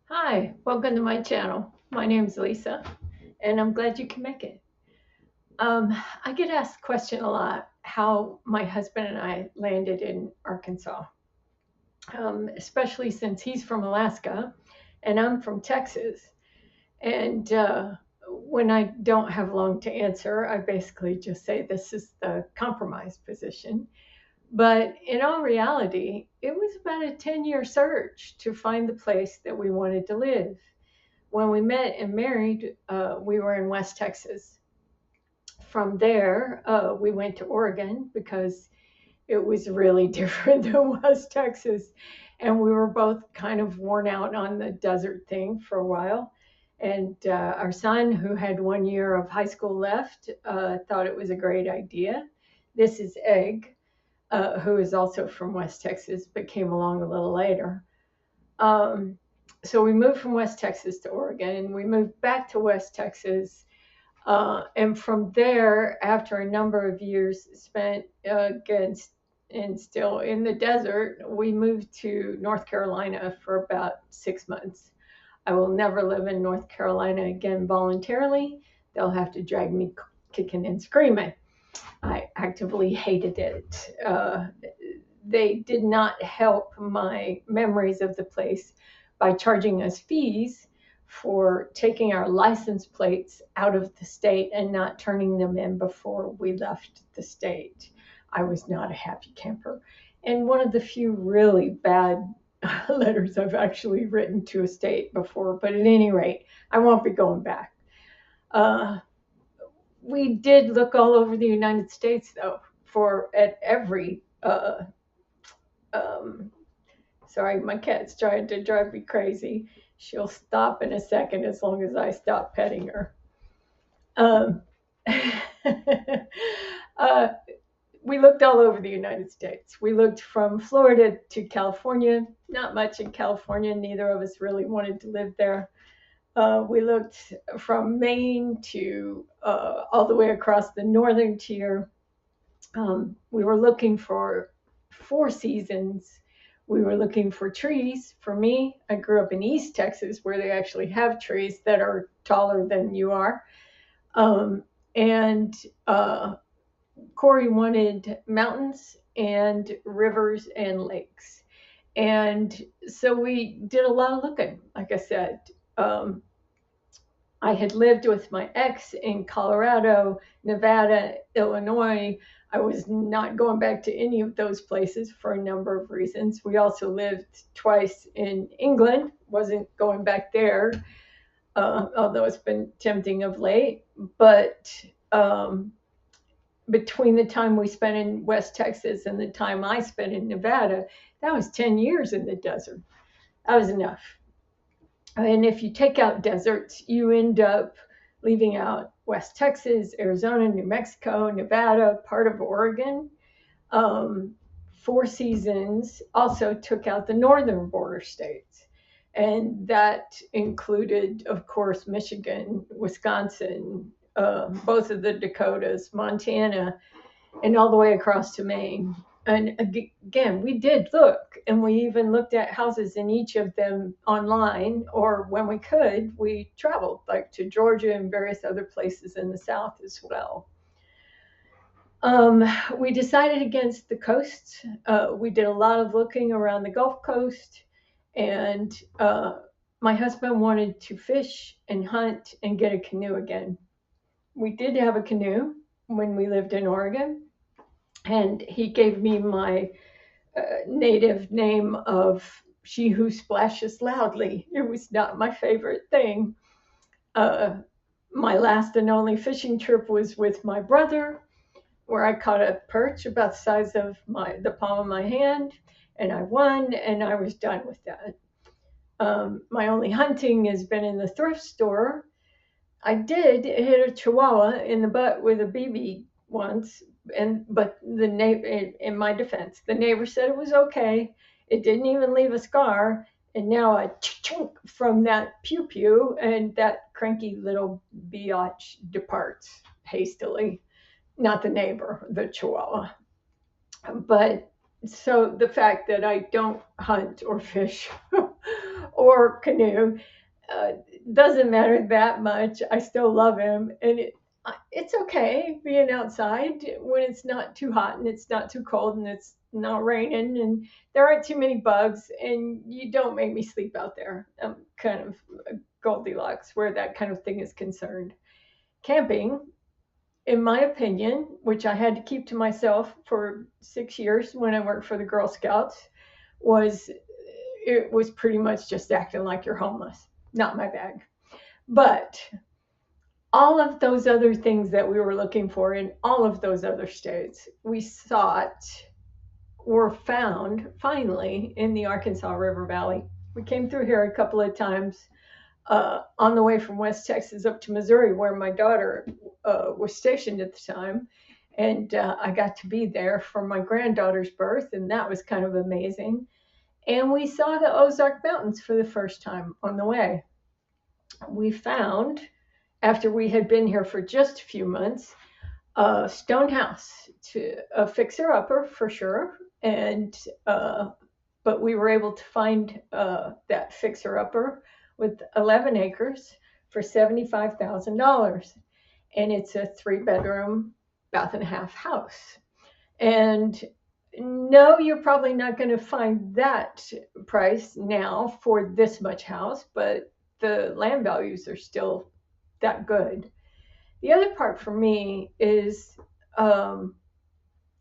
Hi, welcome to my channel. My name's Lisa, and I'm glad you can make it. I get asked the question a lot how my husband and I landed in Arkansas, especially since he's from Alaska and I'm from Texas. And when I don't have long to answer, I basically just say this is the compromise position. But in all reality, it was about a 10-year search to find the place that we wanted to live. When we met and married, we were in West Texas. From there, we went to Oregon because it was really different than West Texas. And we were both kind of worn out on the desert thing for a while. And our son, who had 1 year of high school left, thought it was a great idea. This is Egg, who is also from West Texas, but came along a little later. Um, so we moved from West Texas to Oregon, and we moved back to West Texas. And from there, after a number of years spent against and still in the desert, we moved to North Carolina for about 6 months. I will never live in North Carolina again voluntarily. They'll have to drag me kicking and screaming. I actively hated it. They did not help my memories of the place by charging us fees for taking our license plates out of the state and not turning them in before we left the state. I was not a happy camper. And one of the few really bad letters I've actually written to a state before, but at any rate, I won't be going back. Uh, we did look all over the United States, though, for at every um, sorry, my cat's trying to drive me crazy. She'll stop in a second as long as I stop petting her. Um, uh, we looked all over the United States. We looked from Florida to California. Not much in California. Neither of us really wanted to live there. We looked from Maine to all the way across the northern tier. We were looking for four seasons. We were looking for trees. For me, I grew up in East Texas where they actually have trees that are taller than you are. Um, and Corey wanted mountains and rivers and lakes. And so we did a lot of looking, like I said. Um, I had lived with my ex in Colorado, Nevada, Illinois. I was not going back to any of those places for a number of reasons. We also lived twice in England, wasn't going back there, although it's been tempting of late. But between the time we spent in West Texas and the time I spent in Nevada, that was 10 years in the desert. That was enough. And if you take out deserts, you end up leaving out West Texas, Arizona, New Mexico, Nevada, part of Oregon. Um, Four Seasons also took out the northern border states. And that included, of course, Michigan, Wisconsin, both of the Dakotas, Montana, and all the way across to Maine. And again, we did look, and we even looked at houses in each of them online, or when we could, we traveled like to Georgia and various other places in the South as well. Um, we decided against the coast. We did a lot of looking around the Gulf Coast, and my husband wanted to fish and hunt and get a canoe again. We did have a canoe when we lived in Oregon, and he gave me my native name of She Who Splashes Loudly. It was not my favorite thing. Uh, my last and only fishing trip was with my brother, where I caught a perch about the size of the palm of my hand, and I won, and I was done with that. My only hunting has been in the thrift store. I did hit a chihuahua in the butt with a BB once, but in my defense, the neighbor said it was okay. It didn't even leave a scar, and now a chunk from that pew pew, and that cranky little biatch departs hastily. Not the neighbor, the chihuahua. But so the fact that I don't hunt or fish or canoe. Uh, doesn't matter that much. I still love him, and it's okay being outside when it's not too hot and it's not too cold and it's not raining and there aren't too many bugs and you don't make me sleep out there. I'm kind of Goldilocks where that kind of thing is concerned. Camping, in my opinion, which I had to keep to myself for 6 years when I worked for the Girl Scouts, was it was pretty much just acting like you're homeless. Not my bag. But all of those other things that we were looking for in all of those other states, we sought were found finally in the Arkansas River Valley. We came through here a couple of times on the way from West Texas up to Missouri, where my daughter was stationed at the time. And I got to be there for my granddaughter's birth, and that was kind of amazing. And we saw the Ozark Mountains for the first time on the way. We found, after we had been here for just a few months, a stone house, to a fixer upper for sure. And but we were able to find that fixer upper with 11 acres for $75,000, and it's a 3-bedroom, bath and a half house. And no, you're probably not going to find that price now for this much house, but the land values are still that good. The other part for me is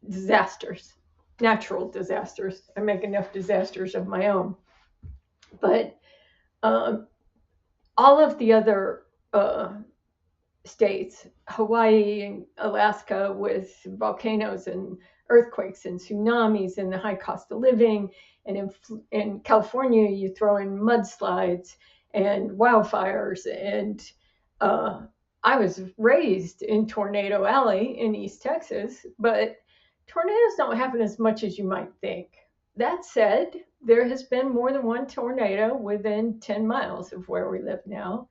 disasters, natural disasters. I make enough disasters of my own. But all of the other states, Hawaii and Alaska, with volcanoes and earthquakes and tsunamis and the high cost of living, and in California, you throw in mudslides and wildfires. And I was raised in Tornado Alley in East Texas, but tornadoes don't happen as much as you might think. That said, there has been more than one tornado within 10 miles of where we live now.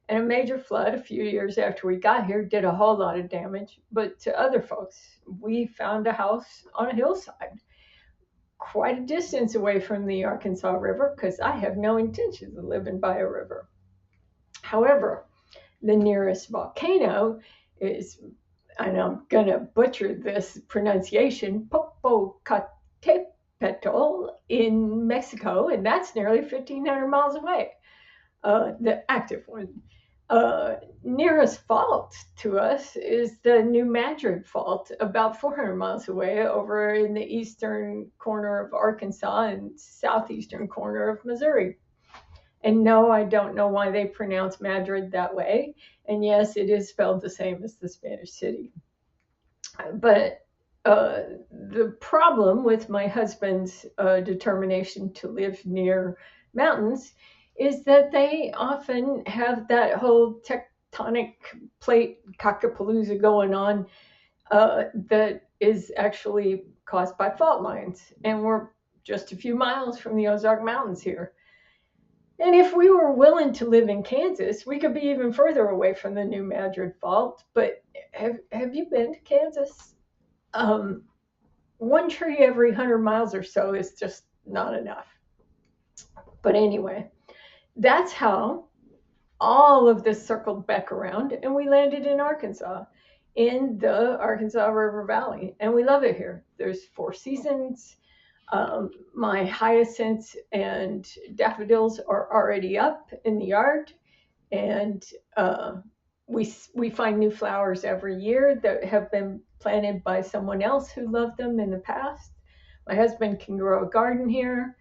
And a major flood a few years after we got here did a whole lot of damage. But to other folks, we found a house on a hillside, quite a distance away from the Arkansas River, because I have no intention of living by a river. However, the nearest volcano is, and I'm going to butcher this pronunciation, Popocatépetl in Mexico, and that's nearly 1,500 miles away, the active one. Nearest fault to us is the New Madrid Fault, about 400 miles away over in the eastern corner of Arkansas and southeastern corner of Missouri. And no, I don't know why they pronounce Madrid that way. And yes, it is spelled the same as the Spanish city. But the problem with my husband's determination to live near mountains is that they often have that whole tectonic plate cockapalooza going on that is actually caused by fault lines. And we're just a few miles from the Ozark Mountains here. And if we were willing to live in Kansas, we could be even further away from the New Madrid Fault. But have you been to Kansas? One tree every 100 miles or so is just not enough. But anyway, that's how all of this circled back around, and we landed in Arkansas, in the Arkansas River Valley. And we love it here. There's 4 seasons. My hyacinths and daffodils are already up in the yard, and we find new flowers every year that have been planted by someone else who loved them in the past. My husband can grow a garden here.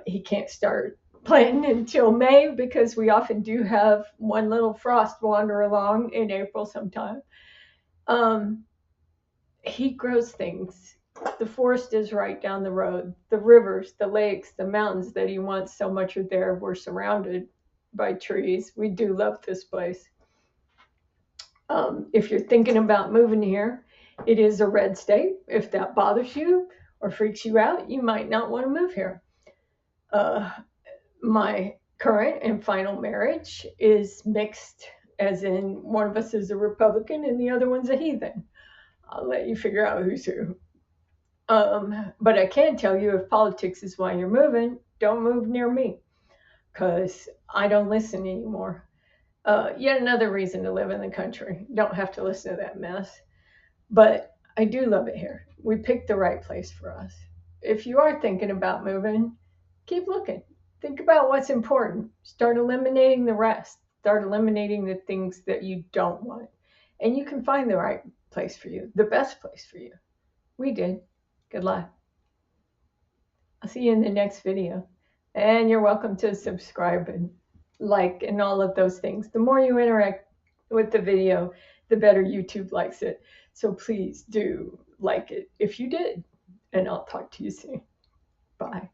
He can't start planting until May because we often do have one little frost wander along in April sometime. He grows things. The forest is right down the road. The rivers, the lakes, the mountains that he wants so much are there. We're surrounded by trees. We do love this place. If you're thinking about moving here, it is a red state. If that bothers you or freaks you out, you might not want to move here. My current and final marriage is mixed, as in one of us is a Republican and the other one's a heathen. I'll let you figure out who's who. But I can tell you, if politics is why you're moving, don't move near me. because I don't listen anymore. Yet another reason to live in the country. Don't have to listen to that mess. But I do love it here. We picked the right place for us. If you are thinking about moving, keep looking. Think about what's important. Start eliminating the rest. Start eliminating the things that you don't want. And you can find the right place for you, the best place for you. We did. Good luck. I'll see you in the next video. And you're welcome to subscribe and like and all of those things. The more you interact with the video, the better YouTube likes it. So please do like it if you did. And I'll talk to you soon. Bye.